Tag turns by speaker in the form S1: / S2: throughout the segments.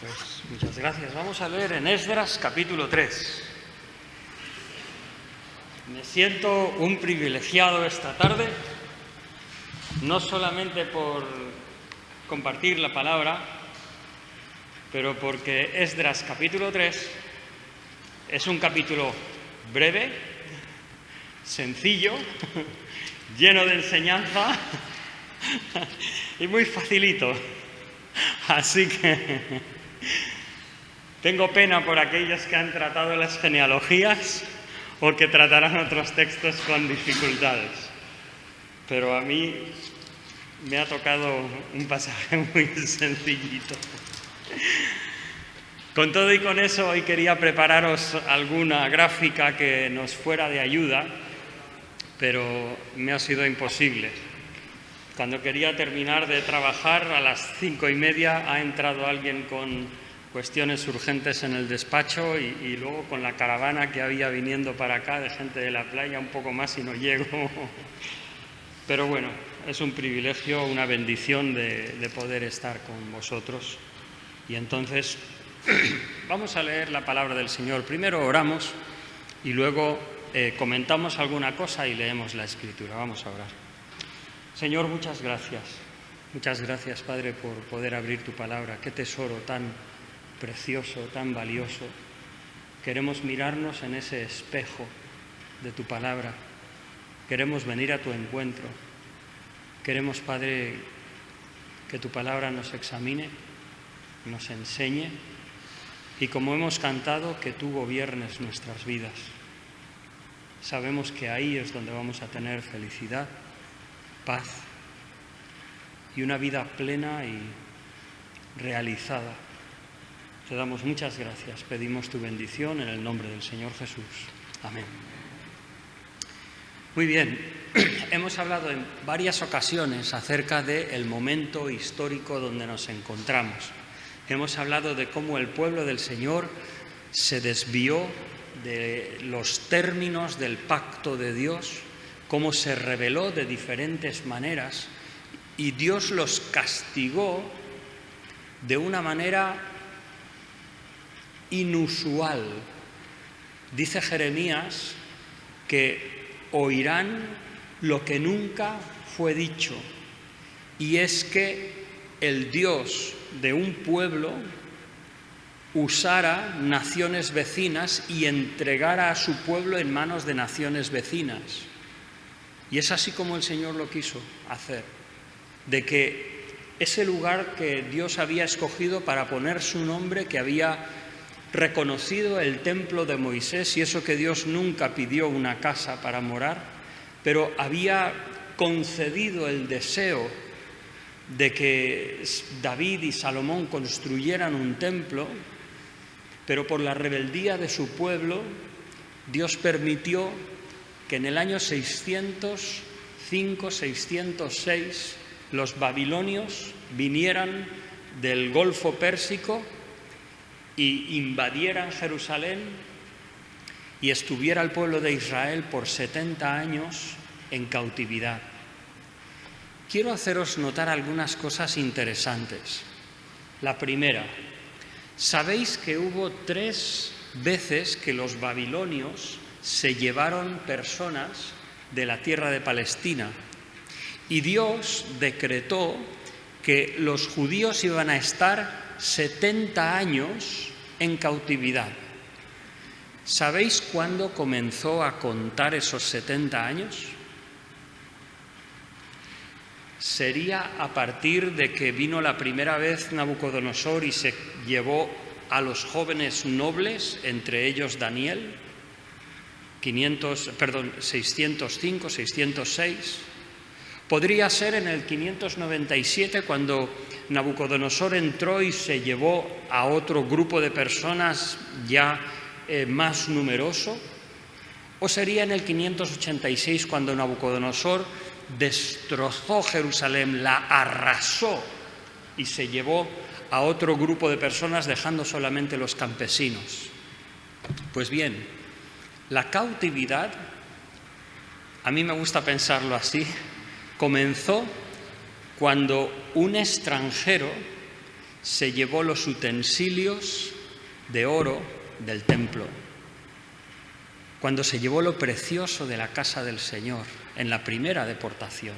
S1: Pues muchas gracias. Vamos a leer en Esdras capítulo 3. Me siento un privilegiado esta tarde, no solamente por compartir la palabra, pero porque Esdras capítulo 3 es un capítulo breve, sencillo, lleno de enseñanza y muy facilito. Así que tengo pena por aquellos que han tratado las genealogías o que tratarán otros textos con dificultades. Pero a mí me ha tocado un pasaje muy sencillito. Con todo y con eso, hoy quería prepararos alguna gráfica que nos fuera de ayuda, pero me ha sido imposible. Cuando quería terminar de trabajar, a las 5:30 ha entrado alguien con cuestiones urgentes en el despacho y luego con la caravana que había viniendo para acá de gente de la playa, un poco más y no llego. Pero bueno, es un privilegio, una bendición de poder estar con vosotros. Y entonces vamos a leer la palabra del Señor. Primero oramos y luego comentamos alguna cosa y leemos la Escritura. Vamos a orar. Señor, muchas gracias. Muchas gracias, Padre, por poder abrir tu palabra. Qué tesoro tan precioso, tan valioso. Queremos mirarnos en ese espejo de tu palabra. Queremos venir a tu encuentro. Queremos, Padre, que tu palabra nos examine, nos enseñe y, como hemos cantado, que tú gobiernes nuestras vidas. Sabemos que ahí es donde vamos a tener felicidad, paz y una vida plena y realizada. Te damos muchas gracias, pedimos tu bendición en el nombre del Señor Jesús. Amén. Muy bien, hemos hablado en varias ocasiones acerca del momento histórico donde nos encontramos. Hemos hablado de cómo el pueblo del Señor se desvió de los términos del pacto de Dios, cómo se rebeló de diferentes maneras y Dios los castigó de una manera inusual. Dice Jeremías que oirán lo que nunca fue dicho, y es que el Dios de un pueblo usara naciones vecinas y entregara a su pueblo en manos de naciones vecinas. Y es así como el Señor lo quiso hacer, de que ese lugar que Dios había escogido para poner su nombre, que había reconocido el templo de Moisés, y eso que Dios nunca pidió una casa para morar, pero había concedido el deseo de que David y Salomón construyeran un templo, pero por la rebeldía de su pueblo, Dios permitió que en el año 605, 606, los babilonios vinieran del Golfo Pérsico y invadieran Jerusalén y estuviera el pueblo de Israel por 70 años en cautividad. Quiero haceros notar algunas cosas interesantes. La primera, ¿sabéis que hubo 3 veces que los babilonios se llevaron personas de la tierra de Palestina? Y Dios decretó que los judíos iban a estar 70 años en cautividad. ¿Sabéis cuándo comenzó a contar esos 70 años? Sería a partir de que vino la primera vez Nabucodonosor y se llevó a los jóvenes nobles, entre ellos Daniel, 605, 606. Podría ser en el 597, cuando Nabucodonosor entró y se llevó a otro grupo de personas ya más numeroso, o sería en el 586, cuando Nabucodonosor destrozó Jerusalén, la arrasó y se llevó a otro grupo de personas, dejando solamente los campesinos. Pues bien, la cautividad, a mí me gusta pensarlo así, comenzó cuando un extranjero se llevó los utensilios de oro del templo, cuando se llevó lo precioso de la casa del Señor en la primera deportación.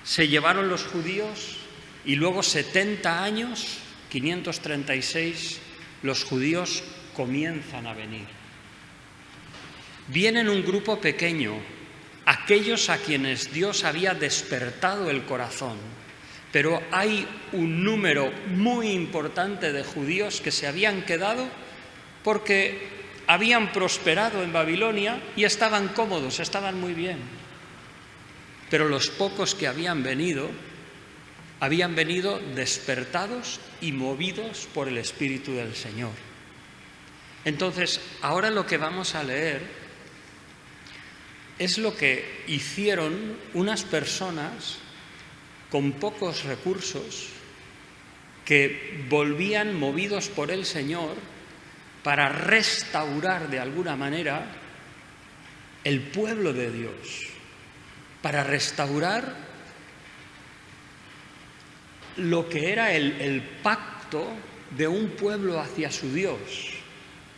S1: Se llevaron los judíos y luego 70 años, 536, los judíos comienzan a venir. Vienen un grupo pequeño, aquellos a quienes Dios había despertado el corazón, pero hay un número muy importante de judíos que se habían quedado porque habían prosperado en Babilonia y estaban cómodos, estaban muy bien. Pero los pocos que habían venido despertados y movidos por el Espíritu del Señor. Entonces, ahora lo que vamos a leer es lo que hicieron unas personas con pocos recursos que volvían movidos por el Señor para restaurar de alguna manera el pueblo de Dios, para restaurar lo que era el pacto de un pueblo hacia su Dios,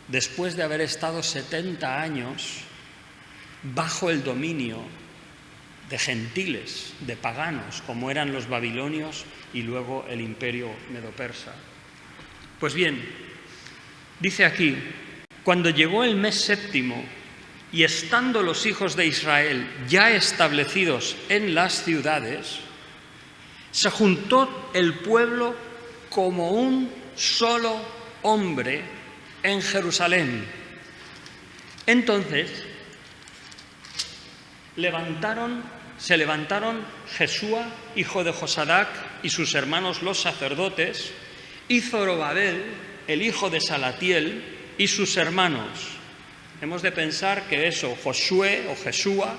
S1: después de haber estado 70 años bajo el dominio de gentiles, de paganos, como eran los babilonios y luego el imperio medo-persa. Pues bien, dice aquí, cuando llegó el mes séptimo y estando los hijos de Israel ya establecidos en las ciudades, se juntó el pueblo como un solo hombre en Jerusalén. Entonces se levantaron Jesúa, hijo de Josadac, y sus hermanos los sacerdotes, y Zorobabel, el hijo de Salatiel, y sus hermanos. Hemos de pensar que eso, Josué o Jesúa,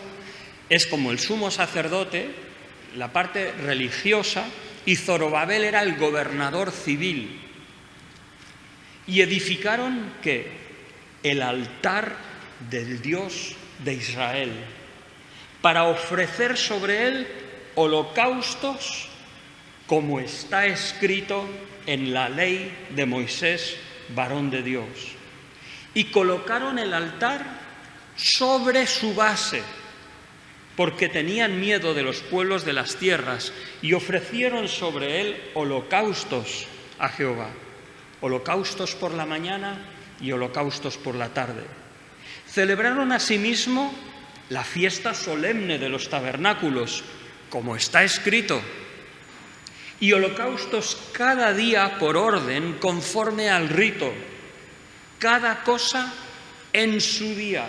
S1: es como el sumo sacerdote, la parte religiosa, y Zorobabel era el gobernador civil. Y edificaron, ¿qué? El altar del Dios de Israel, para ofrecer sobre él holocaustos, como está escrito en la ley de Moisés, varón de Dios. Y colocaron el altar sobre su base, porque tenían miedo de los pueblos de las tierras, y ofrecieron sobre él holocaustos a Jehová, holocaustos por la mañana y holocaustos por la tarde. Celebraron asimismo la fiesta solemne de los tabernáculos, como está escrito, y holocaustos cada día por orden, conforme al rito, cada cosa en su día.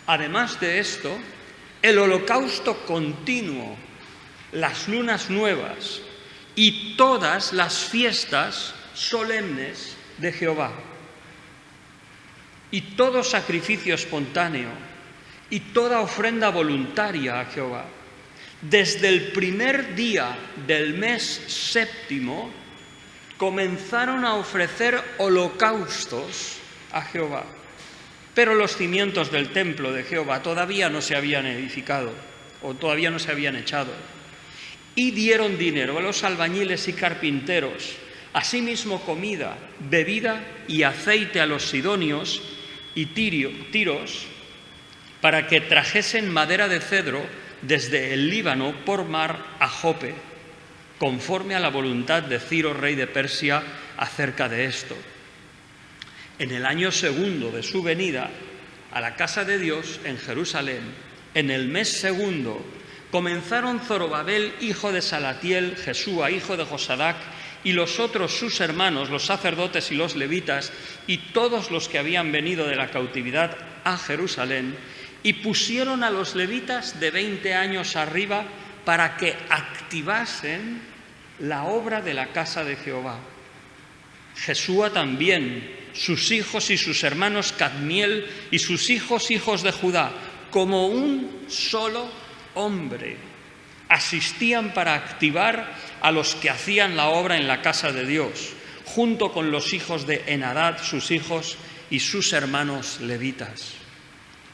S1: Además de esto, el holocausto continuo, las lunas nuevas y todas las fiestas solemnes de Jehová, y todo sacrificio espontáneo y toda ofrenda voluntaria a Jehová. Desde el primer día del mes séptimo comenzaron a ofrecer holocaustos a Jehová. Pero los cimientos del templo de Jehová todavía no se habían edificado, o todavía no se habían echado. Y dieron dinero a los albañiles y carpinteros, asimismo comida, bebida y aceite a los sidonios y tiros, para que trajesen madera de cedro desde el Líbano por mar a Jope, conforme a la voluntad de Ciro, rey de Persia, acerca de esto. En el año segundo de su venida a la casa de Dios en Jerusalén, en el mes segundo, comenzaron Zorobabel, hijo de Salatiel, Jesúa, hijo de Josadac, y los otros sus hermanos, los sacerdotes y los levitas, y todos los que habían venido de la cautividad a Jerusalén, y pusieron a los levitas de 20 años arriba para que activasen la obra de la casa de Jehová. Jesúa también, sus hijos y sus hermanos Cadmiel y sus hijos, hijos de Judá, como un solo hombre, asistían para activar a los que hacían la obra en la casa de Dios, junto con los hijos de Enadad, sus hijos y sus hermanos levitas.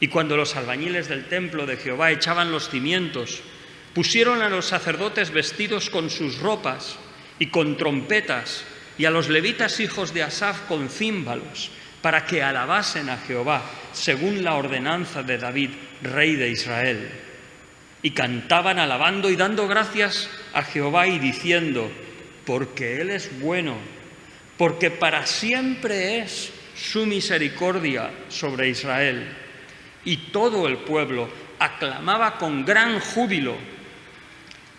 S1: Y cuando los albañiles del templo de Jehová echaban los cimientos, Pusieron a los sacerdotes vestidos con sus ropas y con trompetas, y a los levitas hijos de Asaf con címbalos, para que alabasen a Jehová, según la ordenanza de David, rey de Israel. Y cantaban alabando y dando gracias a Jehová y diciendo: porque Él es bueno, porque para siempre es su misericordia sobre Israel. Y todo el pueblo aclamaba con gran júbilo,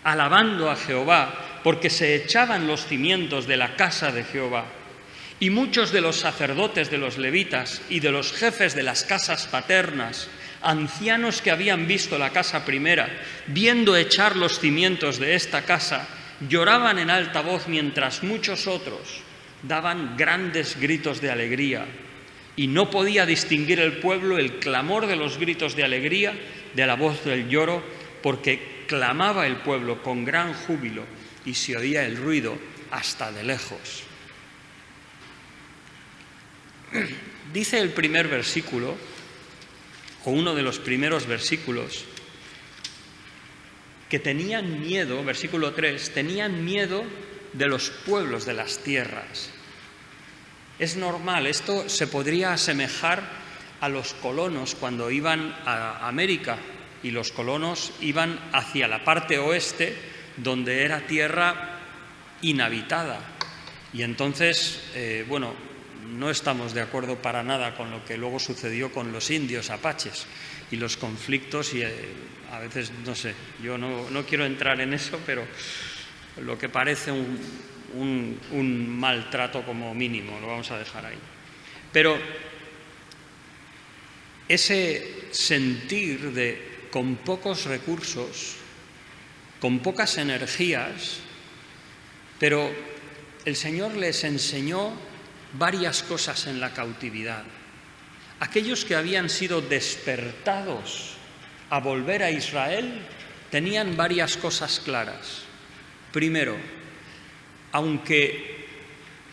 S1: alabando a Jehová, porque se echaban los cimientos de la casa de Jehová. Y muchos de los sacerdotes de los levitas y de los jefes de las casas paternas, ancianos que habían visto la casa primera, viendo echar los cimientos de esta casa, lloraban en alta voz, mientras muchos otros daban grandes gritos de alegría. Y no podía distinguir el pueblo el clamor de los gritos de alegría de la voz del lloro, porque clamaba el pueblo con gran júbilo y se oía el ruido hasta de lejos. Dice el primer versículo, o uno de los primeros versículos, que tenían miedo, versículo 3, tenían miedo de los pueblos de las tierras. Es normal, esto se podría asemejar a los colonos cuando iban a América, y los colonos iban hacia la parte oeste, donde era tierra inhabitada. Y entonces, no estamos de acuerdo para nada con lo que luego sucedió con los indios apaches y los conflictos, y a veces, no sé, yo no quiero entrar en eso, pero lo que parece un maltrato como mínimo, lo vamos a dejar ahí. Pero ese sentir de con pocos recursos, con pocas energías, pero el Señor les enseñó varias cosas en la cautividad. Aquellos que habían sido despertados a volver a Israel tenían varias cosas claras. Primero, aunque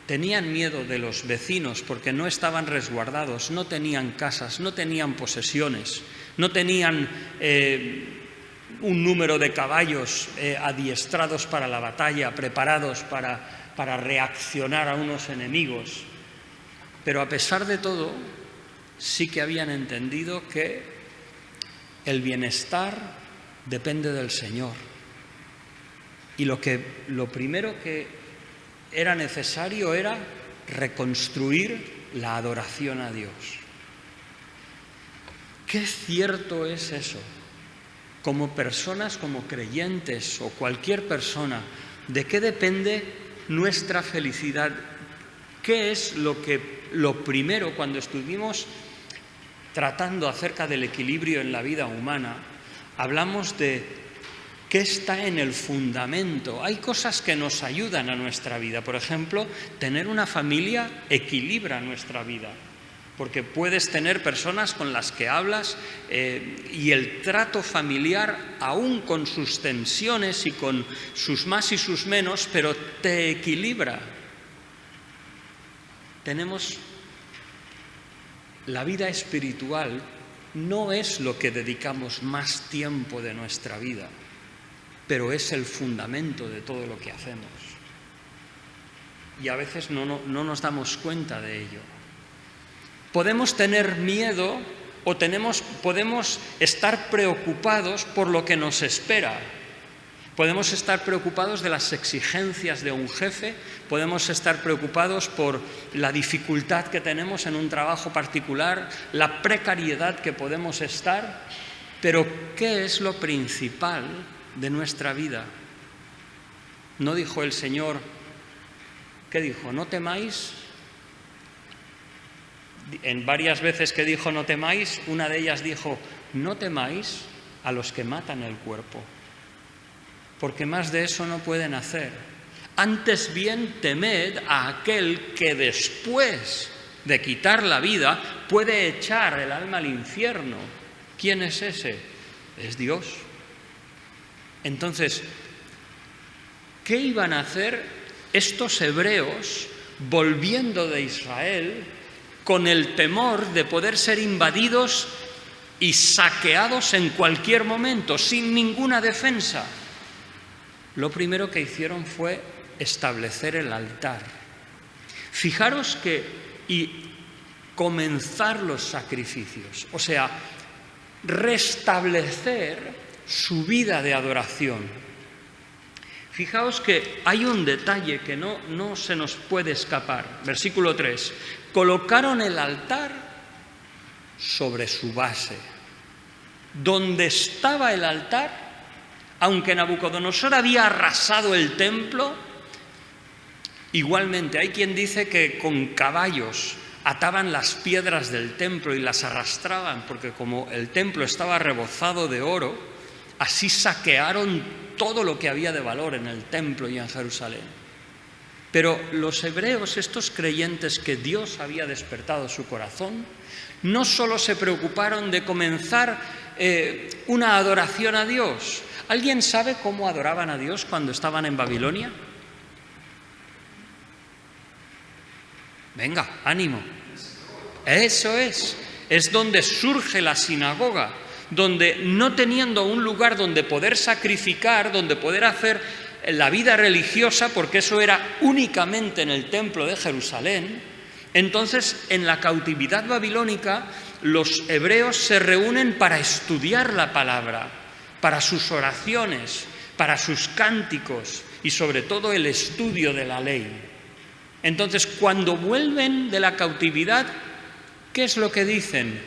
S1: tenían miedo de los vecinos porque no estaban resguardados, no tenían casas, no tenían posesiones, no tenían un número de caballos adiestrados para la batalla, preparados para reaccionar a unos enemigos, pero a pesar de todo, sí que habían entendido que el bienestar depende del Señor. Y lo primero que era necesario era reconstruir la adoración a Dios. Qué cierto es eso. Como personas, como creyentes o cualquier persona, ¿de qué depende nuestra felicidad? ¿Qué es lo primero cuando estuvimos tratando acerca del equilibrio en la vida humana? Hablamos de qué está en el fundamento. Hay cosas que nos ayudan a nuestra vida. Por ejemplo, tener una familia equilibra nuestra vida, porque puedes tener personas con las que hablas y el trato familiar, aún con sus tensiones y con sus más y sus menos, pero te equilibra. Tenemos la vida espiritual, no es lo que dedicamos más tiempo de nuestra vida, pero es el fundamento de todo lo que hacemos. Y a veces no nos damos cuenta de ello. Podemos tener miedo o podemos estar preocupados por lo que nos espera. Podemos estar preocupados de las exigencias de un jefe, podemos estar preocupados por la dificultad que tenemos en un trabajo particular, la precariedad que podemos estar, pero ¿qué es lo principal de nuestra vida? ¿No dijo el Señor? ¿Qué dijo? ¿No temáis? En varias veces que dijo no temáis, una de ellas dijo: no temáis a los que matan el cuerpo, porque más de eso no pueden hacer. Antes bien temed a aquel que después de quitar la vida puede echar el alma al infierno. ¿Quién es ese? Es Dios. Entonces, ¿qué iban a hacer estos hebreos volviendo de Israel con el temor de poder ser invadidos y saqueados en cualquier momento, sin ninguna defensa, lo primero que hicieron fue establecer el altar. Fijaros y comenzar los sacrificios, o sea, restablecer su vida de adoración. Fijaos que hay un detalle que no se nos puede escapar. Versículo 3. Colocaron el altar sobre su base. Donde estaba el altar, aunque Nabucodonosor había arrasado el templo, igualmente hay quien dice que con caballos ataban las piedras del templo y las arrastraban, porque como el templo estaba rebozado de oro, así saquearon todo lo que había de valor en el templo y en Jerusalén. Pero los hebreos, estos creyentes que Dios había despertado su corazón, no solo se preocuparon de comenzar una adoración a Dios. ¿Alguien sabe cómo adoraban a Dios cuando estaban en Babilonia? Venga, ánimo. Eso es donde surge la sinagoga, donde no teniendo un lugar donde poder sacrificar, donde poder hacer la vida religiosa, porque eso era únicamente en el templo de Jerusalén, entonces en la cautividad babilónica los hebreos se reúnen para estudiar la palabra, para sus oraciones, para sus cánticos y sobre todo el estudio de la ley. Entonces, cuando vuelven de la cautividad, ¿qué es lo que dicen?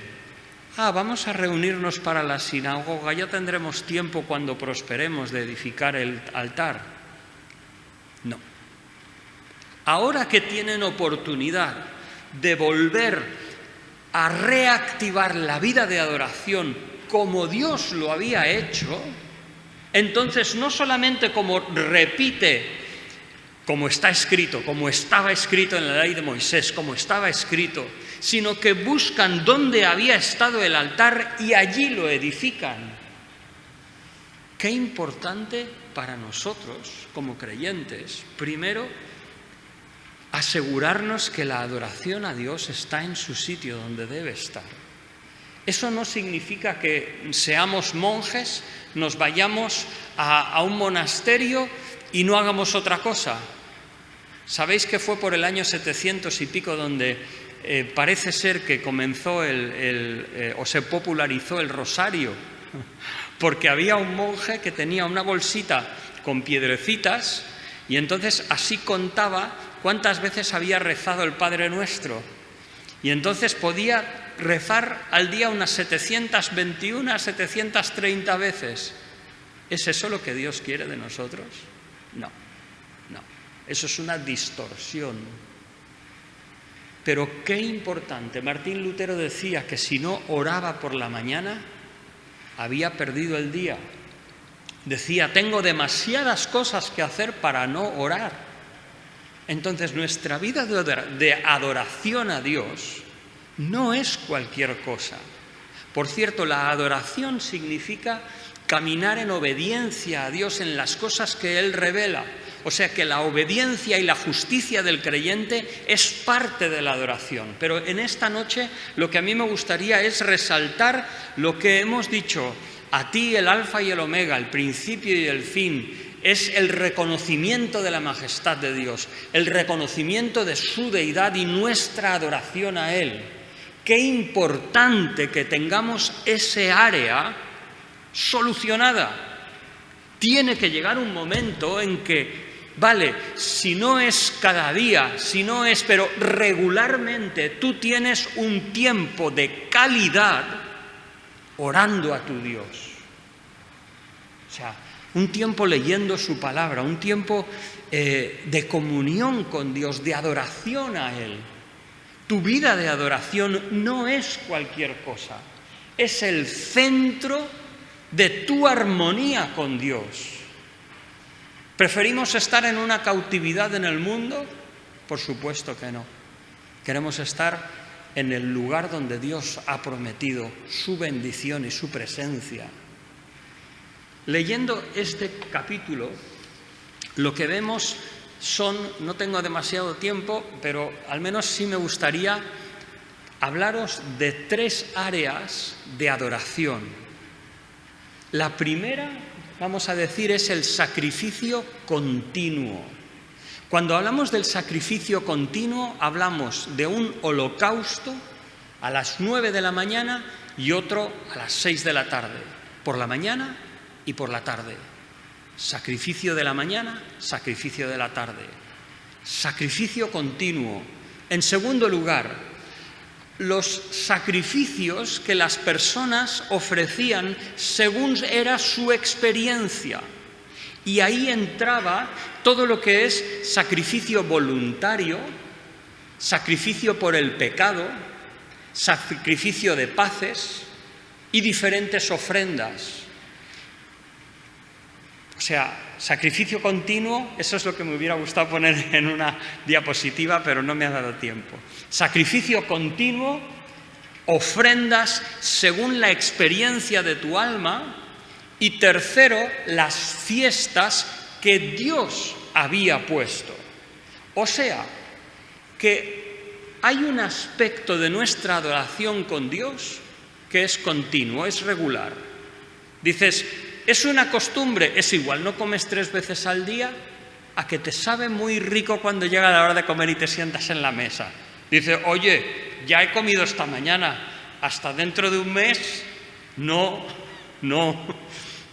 S1: Vamos a reunirnos para la sinagoga, ya tendremos tiempo cuando prosperemos de edificar el altar. No. Ahora que tienen oportunidad de volver a reactivar la vida de adoración como Dios lo había hecho, entonces no solamente como repite, como está escrito, como estaba escrito en la ley de Moisés, como estaba escrito, sino que buscan dónde había estado el altar y allí lo edifican. Qué importante para nosotros, como creyentes, primero, asegurarnos que la adoración a Dios está en su sitio donde debe estar. Eso no significa que seamos monjes, nos vayamos a un monasterio y no hagamos otra cosa. ¿Sabéis que fue por el año 700 y pico donde parece ser que comenzó o se popularizó el rosario? Porque había un monje que tenía una bolsita con piedrecitas y entonces así contaba cuántas veces había rezado el Padre Nuestro. Y entonces podía rezar al día unas 721, 730 veces. ¿Es eso lo que Dios quiere de nosotros? No. Eso es una distorsión. Pero qué importante. Martín Lutero decía que si no oraba por la mañana, había perdido el día. Decía, tengo demasiadas cosas que hacer para no orar. Entonces, nuestra vida de adoración a Dios no es cualquier cosa. Por cierto, la adoración significa caminar en obediencia a Dios en las cosas que Él revela. O sea que la obediencia y la justicia del creyente es parte de la adoración. Pero en esta noche lo que a mí me gustaría es resaltar lo que hemos dicho. A ti el alfa y el omega, el principio y el fin, es el reconocimiento de la majestad de Dios, el reconocimiento de su deidad y nuestra adoración a Él. Qué importante que tengamos ese área solucionada. Tiene que llegar un momento en que, vale, si no es cada día, pero regularmente tú tienes un tiempo de calidad orando a tu Dios. O sea, un tiempo leyendo su palabra, un tiempo de comunión con Dios, de adoración a Él. Tu vida de adoración no es cualquier cosa, es el centro de tu armonía con Dios. ¿Preferimos estar en una cautividad en el mundo? Por supuesto que no. Queremos estar en el lugar donde Dios ha prometido su bendición y su presencia. Leyendo este capítulo, lo que vemos no tengo demasiado tiempo, pero al menos sí me gustaría hablaros de 3 áreas de adoración. La primera, vamos a decir, es el sacrificio continuo. Cuando hablamos del sacrificio continuo, hablamos de un holocausto a las 9 de la mañana y otro a las 6 de la tarde, por la mañana y por la tarde. Sacrificio de la mañana, sacrificio de la tarde. Sacrificio continuo. En segundo lugar, los sacrificios que las personas ofrecían según era su experiencia. Y ahí entraba todo lo que es sacrificio voluntario, sacrificio por el pecado, sacrificio de paces y diferentes ofrendas. O sea, sacrificio continuo, eso es lo que me hubiera gustado poner en una diapositiva, pero no me ha dado tiempo. Sacrificio continuo, ofrendas según la experiencia de tu alma. Y tercero, las fiestas que Dios había puesto. O sea, que hay un aspecto de nuestra adoración con Dios que es continuo, es regular. Dices, ¿es una costumbre? Es igual, no comes 3 veces al día, a que te sabe muy rico cuando llega la hora de comer y te sientas en la mesa. Dices, oye, ya he comido esta mañana, hasta dentro de un mes, no.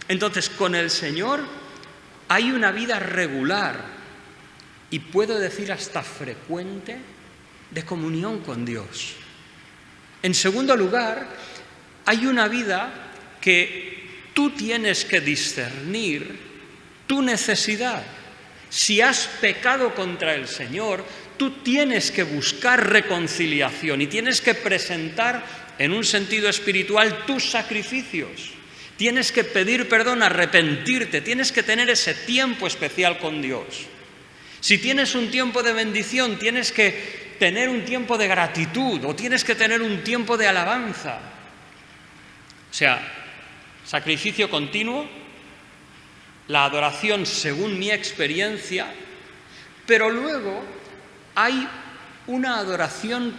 S1: Entonces, con el Señor hay una vida regular y puedo decir hasta frecuente de comunión con Dios. En segundo lugar, hay una vida que tú tienes que discernir tu necesidad. Si has pecado contra el Señor, tú tienes que buscar reconciliación y tienes que presentar en un sentido espiritual tus sacrificios. Tienes que pedir perdón, arrepentirte, tienes que tener ese tiempo especial con Dios. Si tienes un tiempo de bendición, tienes que tener un tiempo de gratitud o tienes que tener un tiempo de alabanza. O sea, sacrificio continuo, la adoración según mi experiencia, pero luego hay una adoración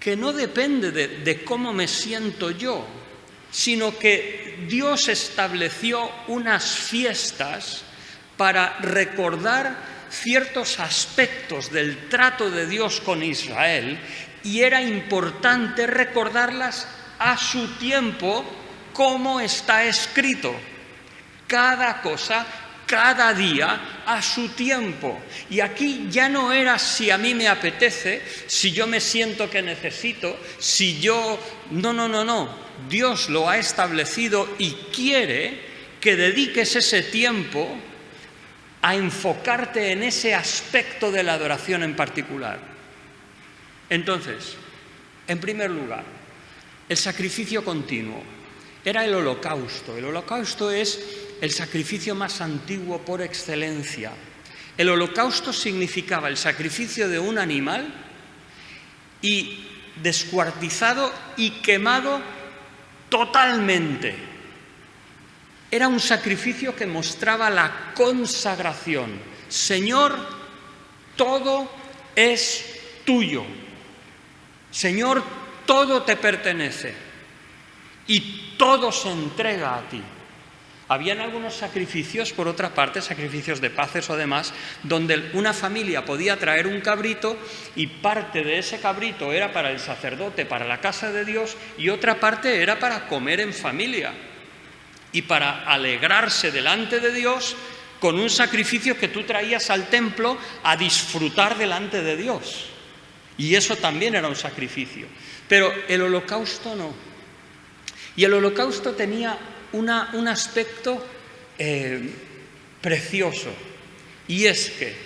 S1: que no depende de cómo me siento yo, sino que Dios estableció unas fiestas para recordar ciertos aspectos del trato de Dios con Israel, y era importante recordarlas a su tiempo, como está escrito. Cada cosa, cada día, a su tiempo. Y aquí ya no era si a mí me apetece, si yo me siento que necesito, si yo... No. Dios lo ha establecido y quiere que dediques ese tiempo a enfocarte en ese aspecto de la adoración en particular. Entonces, en primer lugar, el sacrificio continuo era el holocausto. El holocausto es el sacrificio más antiguo por excelencia. El holocausto significaba el sacrificio de un animal y descuartizado y quemado totalmente. Era un sacrificio que mostraba la consagración. Señor, todo es tuyo. Señor, todo te pertenece y todo se entrega a ti. Habían algunos sacrificios, por otra parte, sacrificios de paces o demás, donde una familia podía traer un cabrito y parte de ese cabrito era para el sacerdote, para la casa de Dios, y otra parte era para comer en familia y para alegrarse delante de Dios con un sacrificio que tú traías al templo a disfrutar delante de Dios. Y eso también era un sacrificio. Pero el holocausto no. Y el holocausto tenía un aspecto precioso, y es que,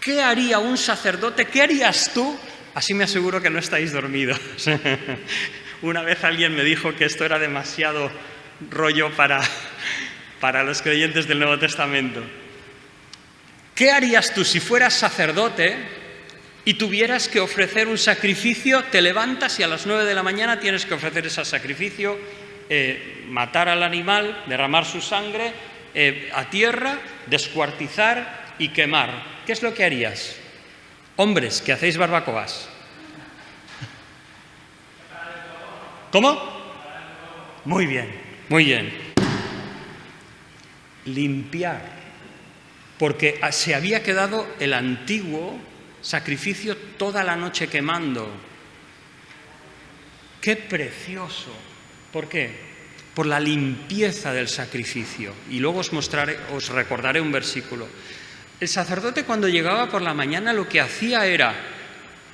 S1: ¿qué haría un sacerdote? ¿Qué harías tú? Así me aseguro que no estáis dormidos. Una vez alguien me dijo que esto era demasiado rollo para los creyentes del Nuevo Testamento. ¿Qué harías tú si fueras sacerdote y tuvieras que ofrecer un sacrificio? Te levantas y a las 9 de la mañana tienes que ofrecer ese sacrificio, matar al animal, derramar su sangre a tierra, descuartizar y quemar. ¿Qué es lo que harías? Hombres, que hacéis barbacoas. ¿Cómo? Muy bien, muy bien. Limpiar, porque se había quedado el antiguo sacrificio toda la noche quemando. ¡Qué precioso! ¿Por qué? Por la limpieza del sacrificio. Y luego os recordaré un versículo. El sacerdote, cuando llegaba por la mañana, lo que hacía era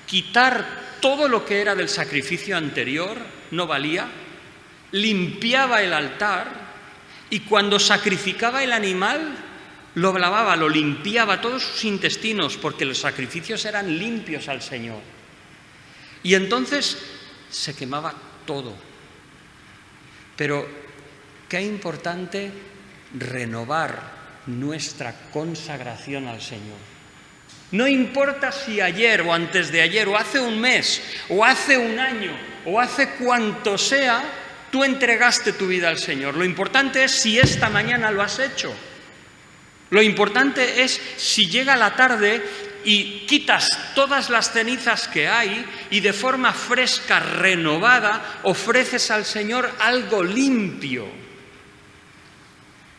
S1: quitar todo lo que era del sacrificio anterior, no valía, limpiaba el altar y cuando sacrificaba el animal, lo lavaba, lo limpiaba, todos sus intestinos, porque los sacrificios eran limpios al Señor. Y entonces se quemaba todo. Pero qué importante renovar nuestra consagración al Señor. No importa si ayer o antes de ayer o hace un mes o hace un año o hace cuanto sea, tú entregaste tu vida al Señor. Lo importante es si esta mañana lo has hecho. Lo importante es si llega la tarde y quitas todas las cenizas que hay y de forma fresca, renovada, ofreces al Señor algo limpio.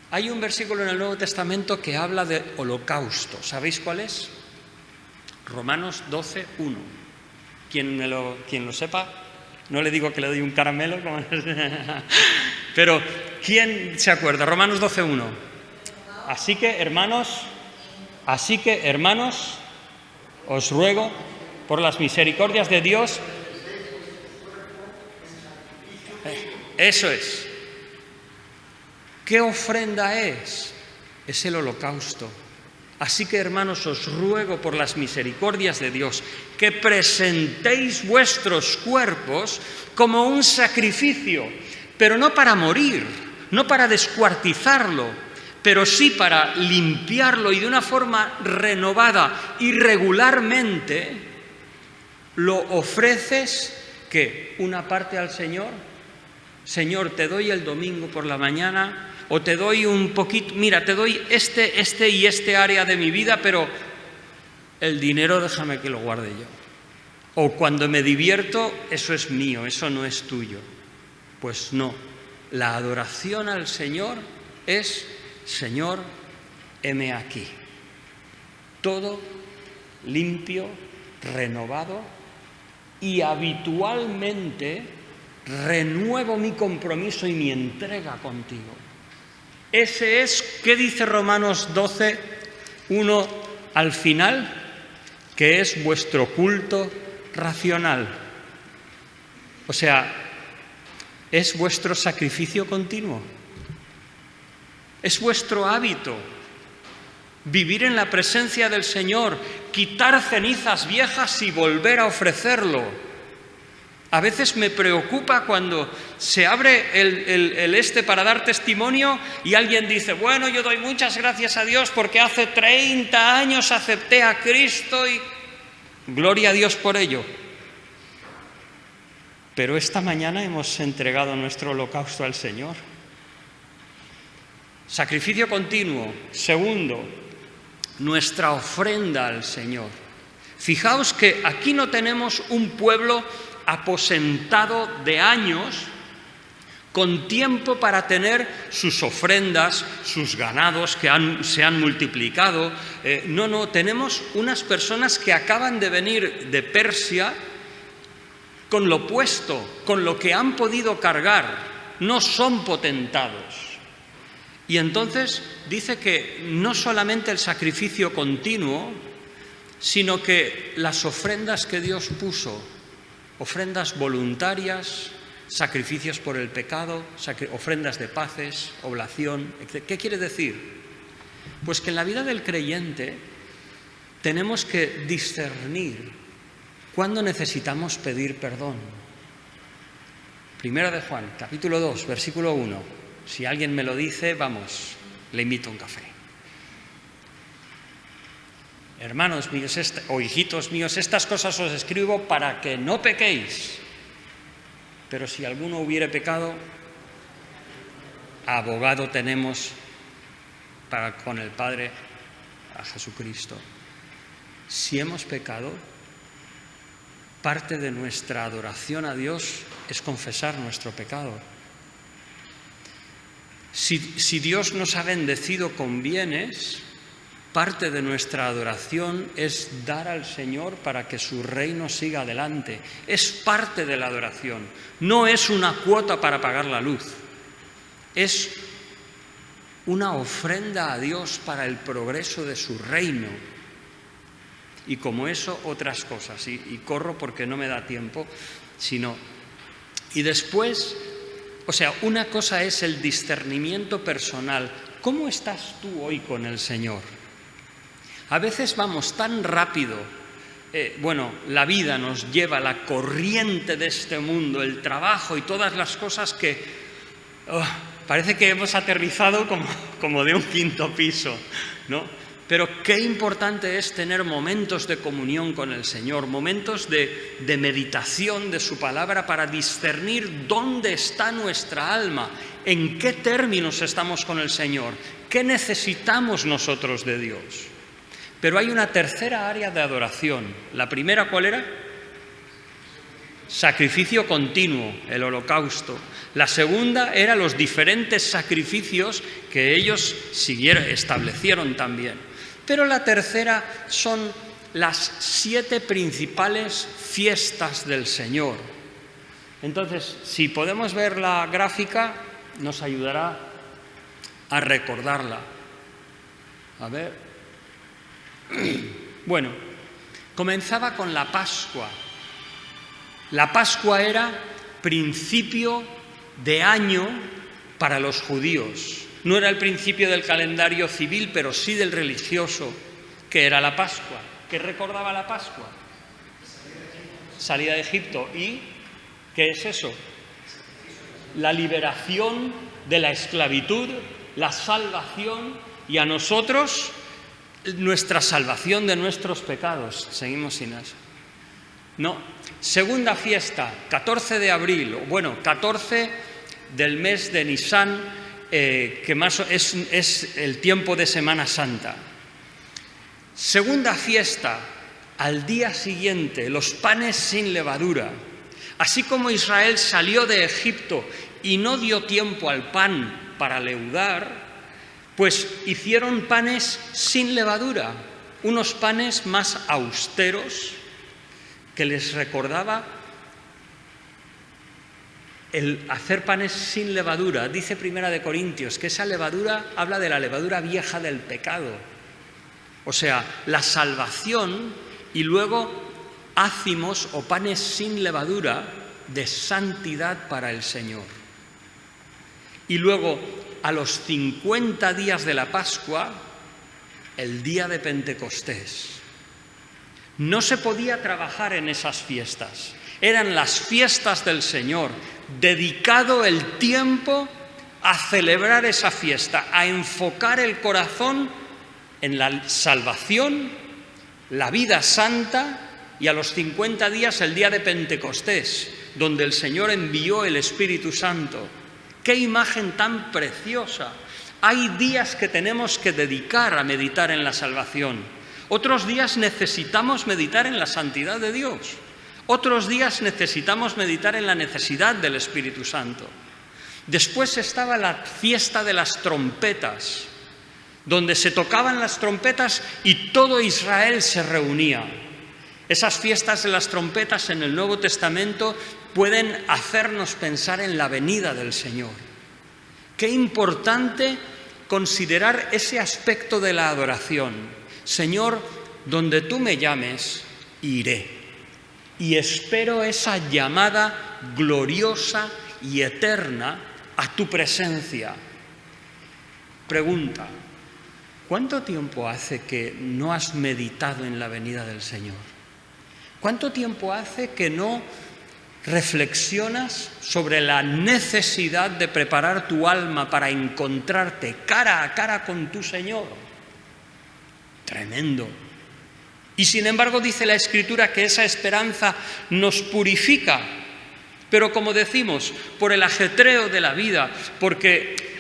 S1: Hay un versículo en el Nuevo Testamento que habla de holocausto. ¿Sabéis cuál es? Romanos 12, 1. Quien lo sepa, no le digo que le doy un caramelo, pero ¿quién se acuerda? Romanos 12, 1. Así que, hermanos, os ruego por las misericordias de Dios. Eso es. ¿Qué ofrenda es? Es el holocausto. Así que, hermanos, os ruego por las misericordias de Dios que presentéis vuestros cuerpos como un sacrificio, pero no para morir, no para descuartizarlo, pero sí para limpiarlo y de una forma renovada y regularmente lo ofreces, ¿qué? Una parte al Señor. Señor, te doy el domingo por la mañana o te doy un poquito, mira, te doy este y este área de mi vida, pero el dinero déjame que lo guarde yo. O cuando me divierto, eso es mío, eso no es tuyo. Pues no, la adoración al Señor es: Señor, heme aquí. Todo limpio, renovado, y habitualmente renuevo mi compromiso y mi entrega contigo. Ese es, ¿qué dice Romanos 12, 1 al final? Que es vuestro culto racional. O sea, es vuestro sacrificio continuo. Es vuestro hábito. Vivir en la presencia del Señor, quitar cenizas viejas y volver a ofrecerlo. A veces me preocupa cuando se abre el para dar testimonio y alguien dice: bueno, yo doy muchas gracias a Dios porque hace 30 años acepté a Cristo y gloria a Dios por ello. Pero esta mañana hemos entregado nuestro holocausto al Señor. Sacrificio continuo. Segundo, nuestra ofrenda al Señor. Fijaos que aquí no tenemos un pueblo aposentado de años, con tiempo para tener sus ofrendas, sus ganados que se han multiplicado. No, tenemos unas personas que acaban de venir de Persia con lo puesto, con lo que han podido cargar, no son potentados. Y entonces dice que no solamente el sacrificio continuo, sino que las ofrendas que Dios puso, ofrendas voluntarias, sacrificios por el pecado, ofrendas de paces, oblación, etc. ¿Qué quiere decir? Pues que en la vida del creyente tenemos que discernir cuándo necesitamos pedir perdón. Primera de Juan, capítulo 2, versículo 1. Si alguien me lo dice, vamos, le invito a un café. Hermanos míos, o hijitos míos, estas cosas os escribo para que no pequéis. Pero si alguno hubiere pecado, abogado tenemos con el Padre, a Jesucristo. Si hemos pecado, parte de nuestra adoración a Dios es confesar nuestro pecado. Si Dios nos ha bendecido con bienes, parte de nuestra adoración es dar al Señor para que su reino siga adelante. Es parte de la adoración. No es una cuota para pagar la luz. Es una ofrenda a Dios para el progreso de su reino. Y como eso, otras cosas. Y corro porque no me da tiempo, sino... Y después, una cosa es el discernimiento personal. ¿Cómo estás tú hoy con el Señor? A veces vamos tan rápido, la vida nos lleva, la corriente de este mundo, el trabajo y todas las cosas que parece que hemos aterrizado como de un quinto piso, ¿no? Pero qué importante es tener momentos de comunión con el Señor, momentos de meditación de su palabra para discernir dónde está nuestra alma, en qué términos estamos con el Señor, qué necesitamos nosotros de Dios. Pero hay una tercera área de adoración. ¿La primera cuál era? Sacrificio continuo, el holocausto. La segunda era los diferentes sacrificios que ellos establecieron también. Pero la tercera son las 7 principales fiestas del Señor. Entonces, si podemos ver la gráfica, nos ayudará a recordarla. A ver. Bueno, comenzaba con la Pascua. La Pascua era principio de año para los judíos. No era el principio del calendario civil, pero sí del religioso, que era la Pascua. ¿Qué recordaba la Pascua? Salida de Egipto. ¿Y qué es eso? La liberación de la esclavitud, la salvación, y a nosotros nuestra salvación de nuestros pecados. Seguimos sin eso. No. Segunda fiesta, 14 de abril, 14 del mes de Nisán, que más es el tiempo de Semana Santa. Segunda fiesta, al día siguiente, los panes sin levadura. Así como Israel salió de Egipto y no dio tiempo al pan para leudar, pues hicieron panes sin levadura, unos panes más austeros que les recordaba el hacer panes sin levadura. Dice Primera de Corintios que esa levadura habla de la levadura vieja del pecado. O sea, la salvación y luego ácimos o panes sin levadura de santidad para el Señor. Y luego, a los 50 días de la Pascua, el día de Pentecostés. No se podía trabajar en esas fiestas. Eran las fiestas del Señor, dedicado el tiempo a celebrar esa fiesta, a enfocar el corazón en la salvación, la vida santa, y a los 50 días el día de Pentecostés, donde el Señor envió el Espíritu Santo. ¡Qué imagen tan preciosa! Hay días que tenemos que dedicar a meditar en la salvación. Otros días necesitamos meditar en la santidad de Dios. Otros días necesitamos meditar en la necesidad del Espíritu Santo. Después estaba la fiesta de las trompetas, donde se tocaban las trompetas y todo Israel se reunía. Esas fiestas de las trompetas en el Nuevo Testamento pueden hacernos pensar en la venida del Señor. Qué importante considerar ese aspecto de la adoración. Señor, donde tú me llames, iré. Y espero esa llamada gloriosa y eterna a tu presencia. Pregunta, ¿cuánto tiempo hace que no has meditado en la venida del Señor? ¿Cuánto tiempo hace que no reflexionas sobre la necesidad de preparar tu alma para encontrarte cara a cara con tu Señor? Tremendo. Y sin embargo dice la Escritura que esa esperanza nos purifica, pero como decimos, por el ajetreo de la vida, porque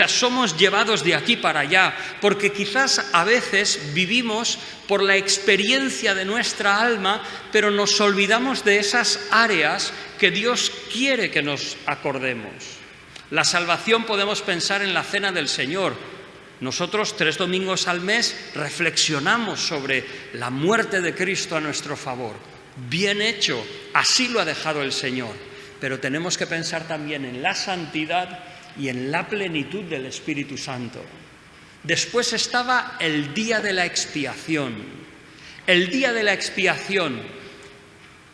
S1: somos llevados de aquí para allá, porque quizás a veces vivimos por la experiencia de nuestra alma, pero nos olvidamos de esas áreas que Dios quiere que nos acordemos. La salvación podemos pensar en la Cena del Señor. Nosotros 3 domingos al mes reflexionamos sobre la muerte de Cristo a nuestro favor. Bien hecho, así lo ha dejado el Señor. Pero tenemos que pensar también en la santidad y en la plenitud del Espíritu Santo. Después estaba el día de la expiación. El día de la expiación,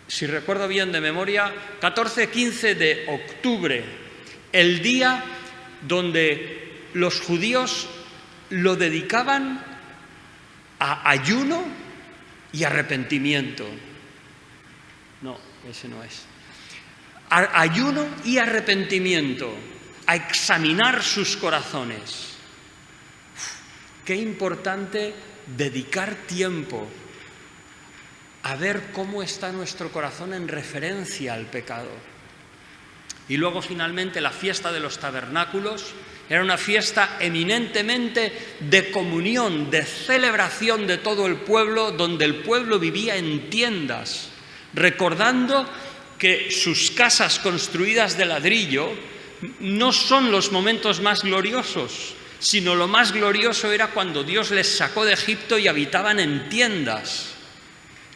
S1: si recuerdo bien de memoria, 14-15 de octubre, el día donde los judíos lo dedicaban a ayuno y arrepentimiento. No, ese no es. Ayuno y arrepentimiento, a examinar sus corazones. Qué importante dedicar tiempo a ver cómo está nuestro corazón en referencia al pecado. Y luego finalmente la fiesta de los tabernáculos era una fiesta eminentemente de comunión, de celebración de todo el pueblo, donde el pueblo vivía en tiendas, recordando que sus casas construidas de ladrillo no son los momentos más gloriosos, sino lo más glorioso era cuando Dios les sacó de Egipto y habitaban en tiendas,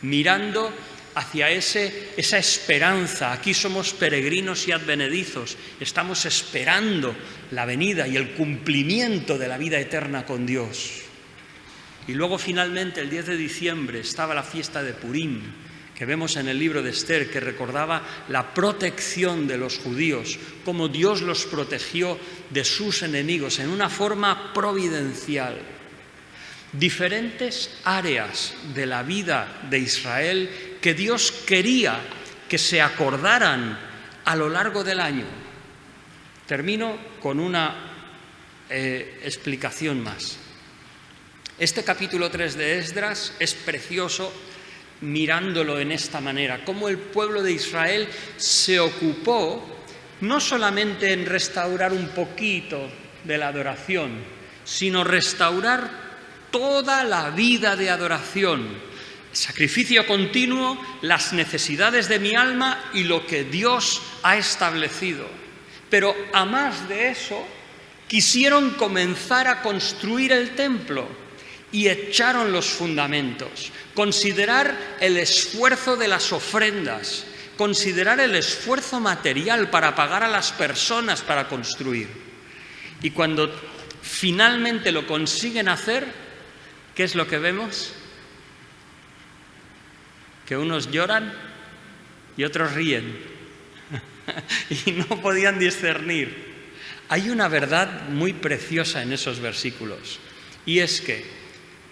S1: mirando hacia esa esperanza. Aquí somos peregrinos y advenedizos, estamos esperando la venida y el cumplimiento de la vida eterna con Dios. Y luego finalmente el 10 de diciembre estaba la fiesta de Purim, que vemos en el libro de Esther, que recordaba la protección de los judíos, cómo Dios los protegió de sus enemigos en una forma providencial. Diferentes áreas de la vida de Israel que Dios quería que se acordaran a lo largo del año. Termino con una explicación más. Este capítulo 3 de Esdras es precioso mirándolo en esta manera, cómo el pueblo de Israel se ocupó no solamente en restaurar un poquito de la adoración, sino restaurar toda la vida de adoración, sacrificio continuo, las necesidades de mi alma y lo que Dios ha establecido. Pero a más de eso, quisieron comenzar a construir el templo y echaron los fundamentos. Considerar el esfuerzo de las ofrendas, considerar el esfuerzo material para pagar a las personas para construir. Y cuando finalmente lo consiguen hacer, ¿qué es lo que vemos? Que unos lloran y otros ríen y no podían discernir. Hay una verdad muy preciosa en esos versículos, y es que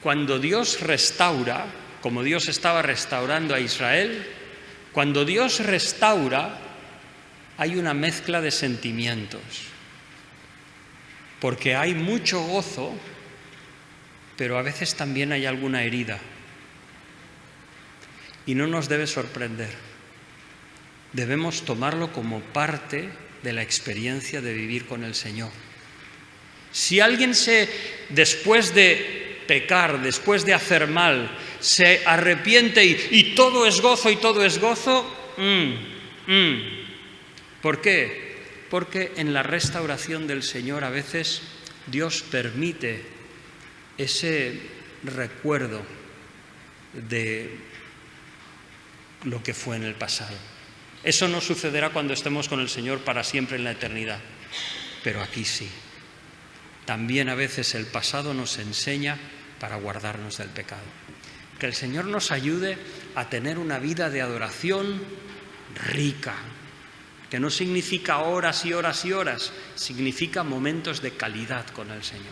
S1: cuando Dios restaura, como Dios estaba restaurando a Israel, cuando Dios restaura, hay una mezcla de sentimientos, porque hay mucho gozo, pero a veces también hay alguna herida. Y no nos debe sorprender. Debemos tomarlo como parte de la experiencia de vivir con el Señor. Si alguien después de pecar, después de hacer mal, se arrepiente y todo es gozo y todo es gozo, ¿por qué? Porque en la restauración del Señor a veces Dios permite ese recuerdo de lo que fue en el pasado. Eso no sucederá cuando estemos con el Señor para siempre en la eternidad, pero aquí sí. También a veces el pasado nos enseña para guardarnos del pecado. Que el Señor nos ayude a tener una vida de adoración rica, que no significa horas y horas y horas, significa momentos de calidad con el Señor.